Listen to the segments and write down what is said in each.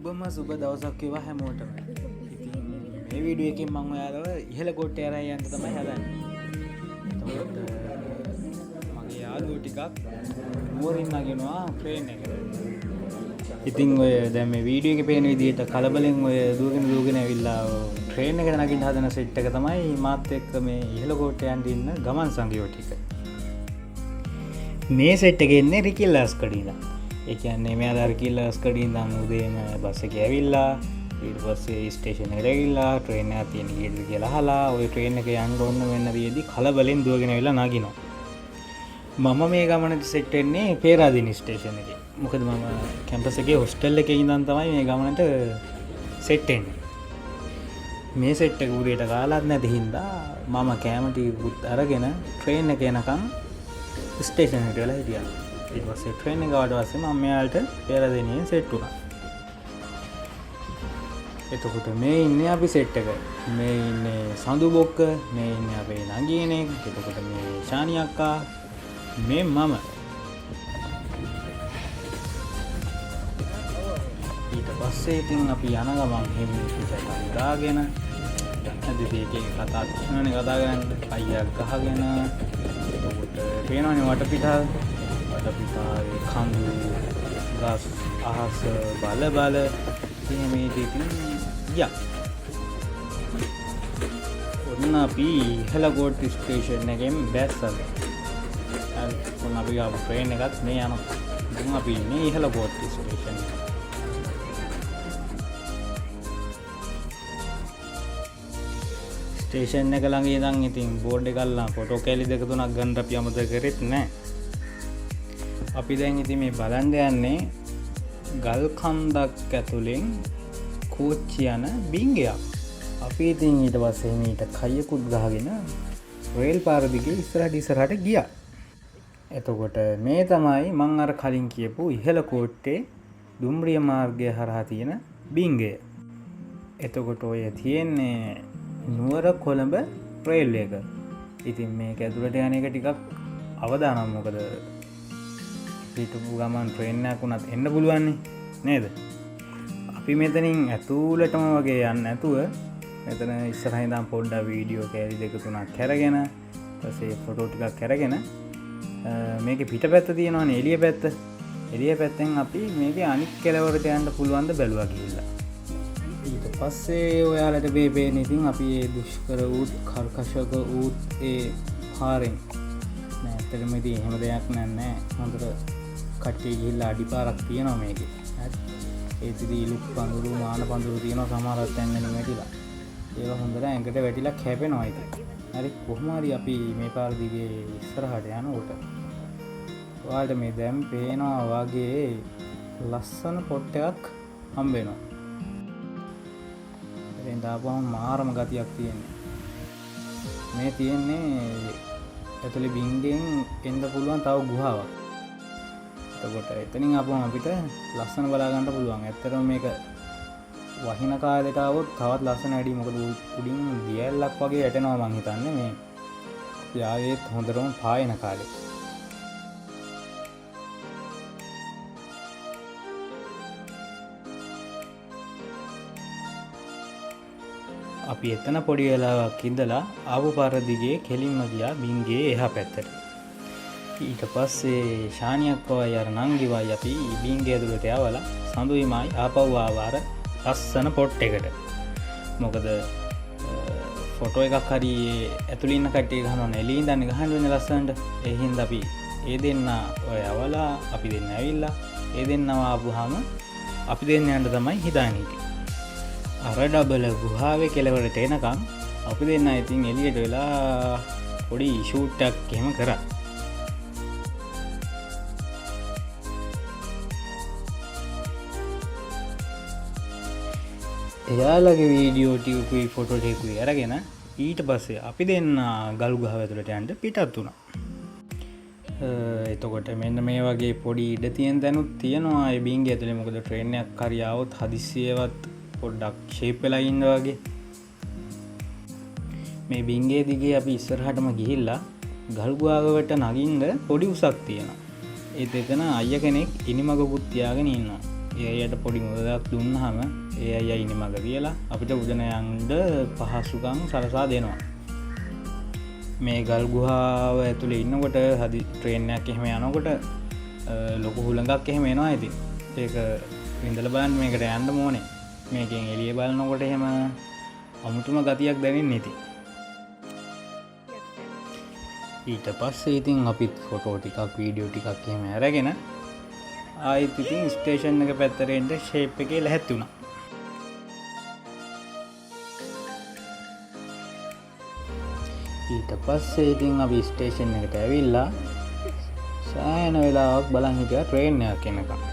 සුබම සුබ දවසක් වේවා හැමෝටම. ඉතින් මේ වීඩියෝ එකෙන් මම ඔයාලව ඉහළ කොට්ටේ අරන් යන්න තමයි හදන්නේ. එතකොට මගේ යාළුවෝ ටිකක් නුවරින් නගිනවා ට්‍රේන් එකට. ඉතින් ඔය දැන් මේ වීඩියෝ එකේ පේන විදිහට කලබලෙන් ඔය දුවගෙන ඇවිල්ලා ට්‍රේන් එකට නගින්න හදන සෙට් එක තමයි මාත් එක්ක මේ ඉහළ කොට්ටේ යන්න ඉන්න ගමන් සංගයෝ ටික. මේ සෙට් එකේ ඉන්නේ රිකිල්ලාස් කඩිලා. ඒ කියන්නේ මෙයා රිකිල්ලාස් කඩින් ඉඳන් උදේම බස් එකේ ඇවිල්ලා ඊට පස්සේ ස්ටේෂන් එකට ගිහිල්ලා ට්‍රේන් එක තියෙන ගියද කියලා අහලා ওই ට්‍රේන් එක යන්න ඕන වෙන්න දියේදී කලබලෙන් දුවගෙන ඇවිල්ලා නගිනවා. මම මේ ගමනට සෙට් වෙන්නේ පේරාදෙණි ස්ටේෂන් එකේ. මොකද මම කැම්පස් එකේ හොස්ටල් එකේ ඉඳන් තමයි මේ ගමනට සෙට් වෙන්නේ. මේ සෙට් එක උදේට කාලත් නැති හින්දා මම කැම ටිකකුත් අරගෙන ට්‍රේන් එක යනකම් ස්ටේෂන් එකට වෙලා හිටියා. ඊට පස්සේ ට්‍රේන් එක ආවට පස්සේ මම මෙයාලට පේරාදෙණියෙන් සෙට් වුණා. එතකොට මේ ඉන්නේ අපි සෙට් එක. මේ ඉන්නේ සඳු බොක්ක, මේ ඉන්නේ අපේ නංගියෙනෙක්. එතකොට මේ ශානි අක්කා, මේ මම. ඊට පස්සේ ඉතින් අපි යන ගමන් හිමිට දාගෙන අදිතේකේ කතා කරන්නේ අයියා ගහගෙන එතකොට පේනවනේ වටපිටාවේ කඳු ගස් අහස බල එහෙම ඉතින් යා ඔන්න අපි ඉහළගොඩ ස්ටේෂන් එකෙන් බැස්සලා ඔන්න අපි ආපු ට්‍රේන් එකත් මේ යනවා. දැන් අපි ඉන්නේ ඉහළගොඩ ස්ටේෂන් එකේ. ස්ටේෂන් එක ළඟ ඉඳන් ඉතින් බෝඩ් එක අල්ලලා ෆොටෝ කැලි දෙක තුනක් ගන්න අපි අමතක කරෙත් නැහැ. අපි දැන් ඉතින් මේ බලන්න යන්නේ ගල් කන්දක් ඇතුලෙන් කෝච්චි යන බිංගයක්. අපි ඉතින් ඊට පස්සේ මීට කයකුත් ගහගෙන රේල් පාර දිගේ ඉස්සරහට ගියා. එතකොට මේ තමයි මං අර කලින් කියපු ඉහළ කෝට්ටේ දුම්රිය මාර්ගය හරහා තියෙන බිංගය. එතකොට ඔය තියෙන්නේ නුවර කොළඹ රේල් එක. ඉතින් මේක ඇතුළට යන එක ටිකක් අවදානම්. මොකද පිටුපු ගමන් ට්‍රේන් එකක් උනත් එන්න පුළුවන් නේද? අපි මෙතනින් ඇතුළටම වගේ යන්නේ නැතුව මෙතන ඉස්සරහින් ඉඳන් පොඩ්ඩක් වීඩියෝ කැලි දෙක තුනක් කරගෙන ඊපස්සේ ෆොටෝ ටිකක් අරගෙන මේකේ පිටපැත්ත තියෙනවනේ එළිය පැත්ත. එළිය පැත්තෙන් අපි මේකේ අනිත් කෙළවරට යන්න පුළුවන් ද බැලුවා කියලා. ඊට පස්සේ ඔයාලට මේ පේන ඉතින් අපි මේ දුෂ්කර වූ කර්කශක වූ ඒ පාරෙන් නෑ ඇත්තටම ඉතින් එහෙම දෙයක් නෑ. හොඳට කට්ටිය ගිහිල්ලා අඩිපාරක් තියෙනවා මේකේ. හරි. ඒ ඉතින් ලුක් පඳුරු මාන පඳුරු තියෙනවා සමහරක් තැන් වෙන වැටිලා. ඒවා හොඳට ඇඟට වැටිලා කැපෙනවා ඉතින්. හරි. කොහොම හරි අපි මේ පාර දිගේ ඉස්සරහට යනකොට ඔයාලට මේ දැන් පේනවා වගේ ලස්සන පොට් එකක් හම්බ වෙනවා. එතෙන් දාපුවම මාරම ගතියක් තියෙනවා. මේ තියෙන්නේ ඇතුලේ බින්ගෙන් එන්න පුළුවන් තව ගුහාවක්. එතකොට එතනින් ආපුවම අපිට ලස්සන බලා ගන්න පුළුවන්. ඇත්තටම මේක වහින කාලේට આવොත් තවත් ලස්සන වැඩි. මොකද උඩින් දියැලක් වගේ වැටෙනවා මං හිතන්නේ මේ යායේත් හොඳටම පායන කාලේ. අපි එතන පොඩි වෙලාවක් ඉඳලා ආපු පාර දිගේ කෙලින්ම ගියා බින්ගේ එහා පැත්තට. ඊට පස්සේ ශානියක්වයි අර නංගිවයි අපි බින්ගේ ඇතුළට යවලා සඳුයිමයි ආපහු ආවාර ලස්සන පොට් එකට. මොකද ෆොටෝ එකක් හරි ඇතුළේ ඉන්න කට්ටිය ගහනවා එළිය ඉඳන් ගහන්න වෙන්නේ ලස්සනට. ඒ හින්දා අපි ඒ දෙන්න ඔය යවලා අපි දෙන්න ඇවිල්ලා ඒ දෙන්නව ආපුවාම අපි දෙන්න යන්න තමයි හිතාගෙන හිටියේ. අර ඩබල ගුහාවේ කෙළවරට එනකම් අපි දෙන්න ඉතින් එළියට වෙලා පොඩි ෂූට් එකක් එහෙම කරා. එයාලගේ වීඩියෝ ටිකකුයි ෆොටෝ ටිකකුයි අරගෙන ඊට පස්සේ අපි දෙන්න ගල් ගුහාව ඇතුළට යන්න පිටත් වුණා. එතකොට මෙන්න මේ වගේ පොඩි ඉඩ තියෙන තැනුත් තියෙනවා ඒ බින්ගේ ඇතුලේ. මොකද ට්‍රේන් එකක් හරි ආවොත් හදිස්සියවත් පොඩ්ඩක් ෂේප් වෙලා ඉන්න වගේ. මේ බින්ගේ දිගේ අපි ඉස්සරහටම ගිහිල්ලා ගල් ගුහාවට නගින්න පොඩි උසක් තියෙනවා. ඒත් එතන අයියා කෙනෙක් ඉනිමගකුත් තියාගෙන ඉන්නවා. ඒ අයට පොඩි මුදලක් දුන්නාම ඒ අය ඉන්නේ මග තියලා අපිට උදනයන්ට පහසුකම් සලසා දෙනවා. මේ ගල් ගුහාව ඇතුලේ ඉන්නකොට හදි ට්‍රේන් එකක් එහෙම යනකොට ලොකු හුළඟක් එහෙම එනවා ඉතින්. ඒක ඉඳලා බලන්න මේකට යන්න ඕනේ. මේකෙන් එළිය බලනකොට එහෙම අමුතුම ගතියක් දැනෙන්නේ ඉතින්. ඊට පස්සේ ඉතින් අපිත් ෆොටෝ ටිකක් වීඩියෝ ටිකක් එහෙම අරගෙන ආයෙත් ඉතින් ස්ටේෂන් එක පැත්තට එන්න ෂේප් එකේ ලැහැත් වුණා. ඊට පස්සේ ඉතින් අපි ස්ටේෂන් එකට ඇවිල්ලා සෑහෙන වෙලාවක් බලන් හිටියා ට්‍රේන් එකක් එනකම්.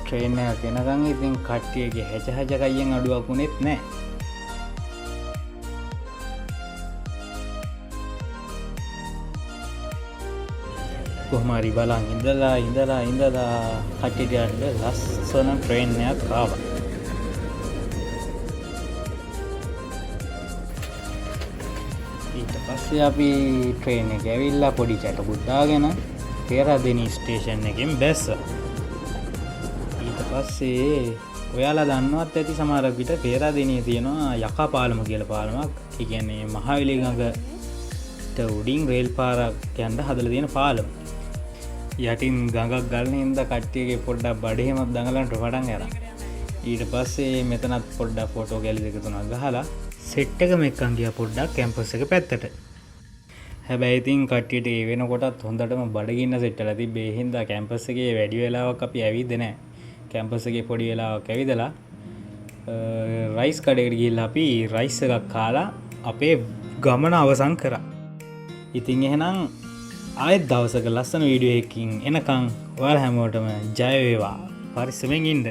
ට්‍රේන් එකක් එනකම් ඉතින් කට්ටියගේ හැච කයියෙන් අඩුවක් වුණෙත් නැහැ. කොහොම හරි බලන් ඉඳලා කට්ටියට ලස්සන ට්‍රේන් එකක් ආවා. ඊට පස්සේ අපි ට්‍රේන් එකේ ඇවිල්ලා පොඩි චටකුත් දාගෙන පෙරදිනි ස්ටේෂන් එකෙන් බැස්සා. ඊට පස්සේ ඔයාලා දන්නවත් ඇති සමහර විට පෙරදිනියේ තියෙනවා යකා පාලම කියලා පාලමක්. ඒ කියන්නේ මහවිලි ගඟට උඩින් රේල් පාරක් යන්න හදලා තියෙන පාලම. යටින් ගඟක් ගලන හින්දා කට්ටියගේ පොඩ්ඩක් බඩේමත් දඟලන්න පටන් අරන්. ඊට පස්සේ මෙතනත් පොඩ්ඩක් ෆොටෝ කැලි දෙක තුනක් ගහලා සෙට් එකම එක්කන් ගියා පොඩ්ඩක් කැම්පස් එක පැත්තට. හැබැයි ඉතින් කට්ටියට ඒ වෙනකොටත් හොඳටම බඩගින්න සෙට් වෙලා තිබ්බේ. ඒ හින්දා කැම්පස් එකේ වැඩි වෙලාවක් අපි ඇවිද්දේ නැහැ. කැම්පස් එකේ පොඩි වෙලාවක් ඇවිදලා රයිස් කඩේකට ගිහිල්ලා අපි රයිස් එකක් කාලා අපේ ගමන අවසන් කරා. ඉතින් එහෙනම් ආයෙත් දවසක ලස්සන වීඩියෝ එකකින් එනකන් ඔයාලා හැමෝටම ජය වේවා. පරිස්සමෙන් ඉන්න.